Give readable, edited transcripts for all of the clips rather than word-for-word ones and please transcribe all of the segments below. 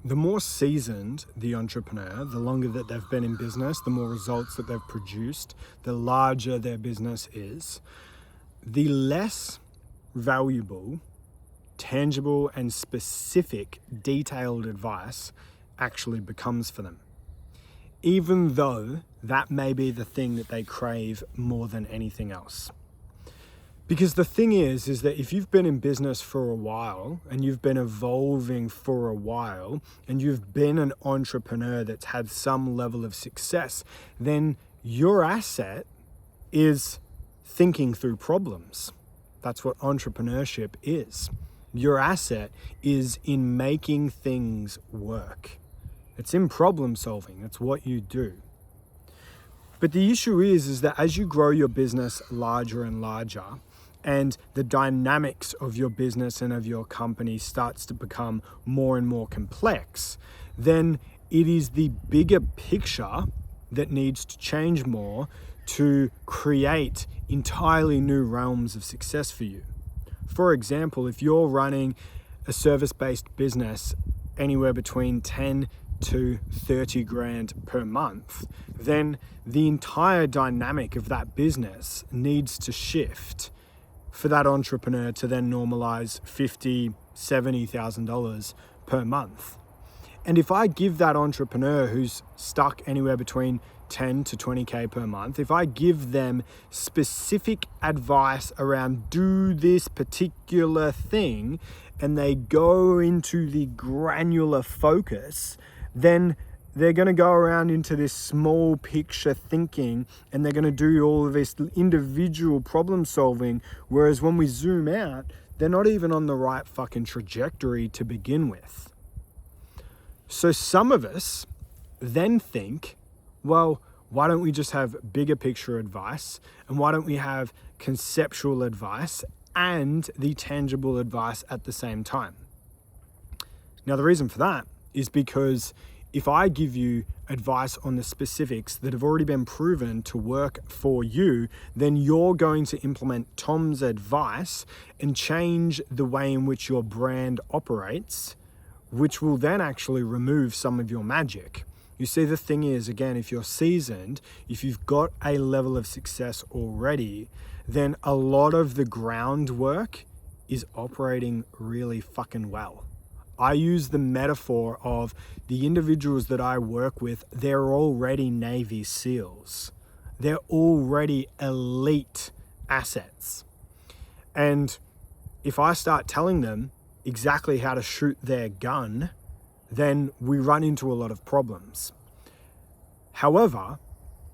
The more seasoned the entrepreneur, the longer that they've been in business, the more results that they've produced, the larger their business is, the less valuable, tangible, and specific, detailed advice actually becomes for them. Even though that may be the thing that they crave more than anything else. Because the thing is that if you've been in business for a while and you've been evolving for a while and you've been an entrepreneur that's had some level of success, then your asset is thinking through problems. That's what entrepreneurship is. Your asset is in making things work. It's in problem solving. It's what you do. But the issue is that as you grow your business larger and larger, and the dynamics of your business and of your company starts to become more and more complex, then it is the bigger picture that needs to change more to create entirely new realms of success for you. For example, if you're running a service-based business anywhere between 10 to 30 grand per month, then the entire dynamic of that business needs to shift for that entrepreneur to then normalize $50,000, $70,000 per month. And if I give that entrepreneur who's stuck anywhere between 10 to 20K per month, if I give them specific advice around do this particular thing, and they go into the granular focus, then they're going to go around into this small picture thinking and they're going to do all of this individual problem solving. Whereas when we zoom out, they're not even on the right fucking trajectory to begin with. So some of us then think, well, why don't we just have bigger picture advice? And why don't we have conceptual advice and the tangible advice at the same time? Now, the reason for that is because if I give you advice on the specifics that have already been proven to work for you, then you're going to implement Tom's advice and change the way in which your brand operates, which will then actually remove some of your magic. You see, the thing is, again, if you're seasoned, if you've got a level of success already, then a lot of the groundwork is operating really fucking well. I use the metaphor of the individuals that I work with, they're already Navy SEALs. They're already elite assets. And if I start telling them exactly how to shoot their gun, then we run into a lot of problems. However,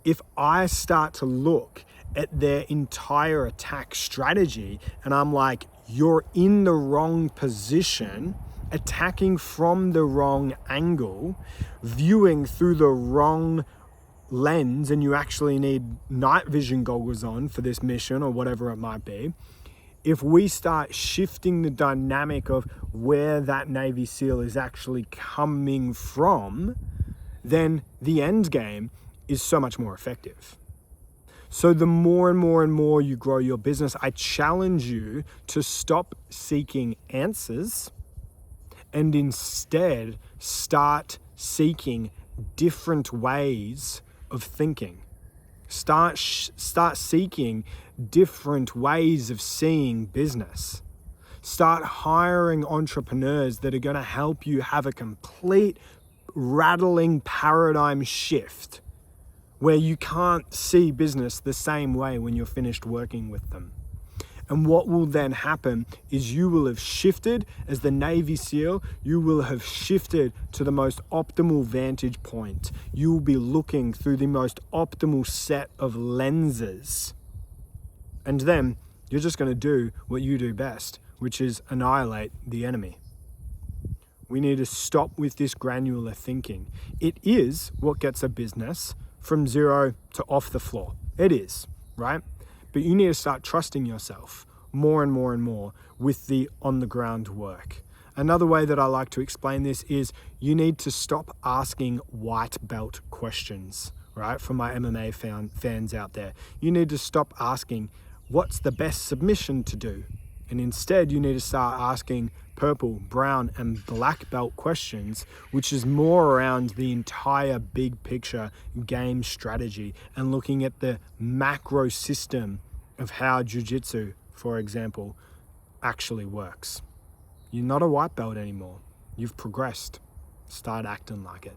if I start to look at their entire attack strategy and I'm like, you're in the wrong position, attacking from the wrong angle, viewing through the wrong lens, and you actually need night vision goggles on for this mission or whatever it might be. If we start shifting the dynamic of where that Navy SEAL is actually coming from, then the end game is so much more effective. So the more and more and more you grow your business, I challenge you to stop seeking answers and instead start seeking different ways of thinking. Start seeking different ways of seeing business. Start hiring entrepreneurs that are going to help you have a complete rattling paradigm shift where you can't see business the same way when you're finished working with them. And what will then happen is you will have shifted as the Navy SEAL, you will have shifted to the most optimal vantage point. You will be looking through the most optimal set of lenses. And then you're just going to do what you do best, which is annihilate the enemy. We need to stop with this granular thinking. It is what gets a business from zero to off the floor. It is, right? But you need to start trusting yourself more and more and more with the on-the-ground work. Another way that I like to explain this is you need to stop asking white belt questions, right? For my MMA fans out there. You need to stop asking, what's the best submission to do? And instead, you need to start asking purple, brown, and black belt questions, which is more around the entire big picture game strategy and looking at the macro system of how jiu-jitsu, for example, actually works. You're not a white belt anymore. You've progressed. Start acting like it.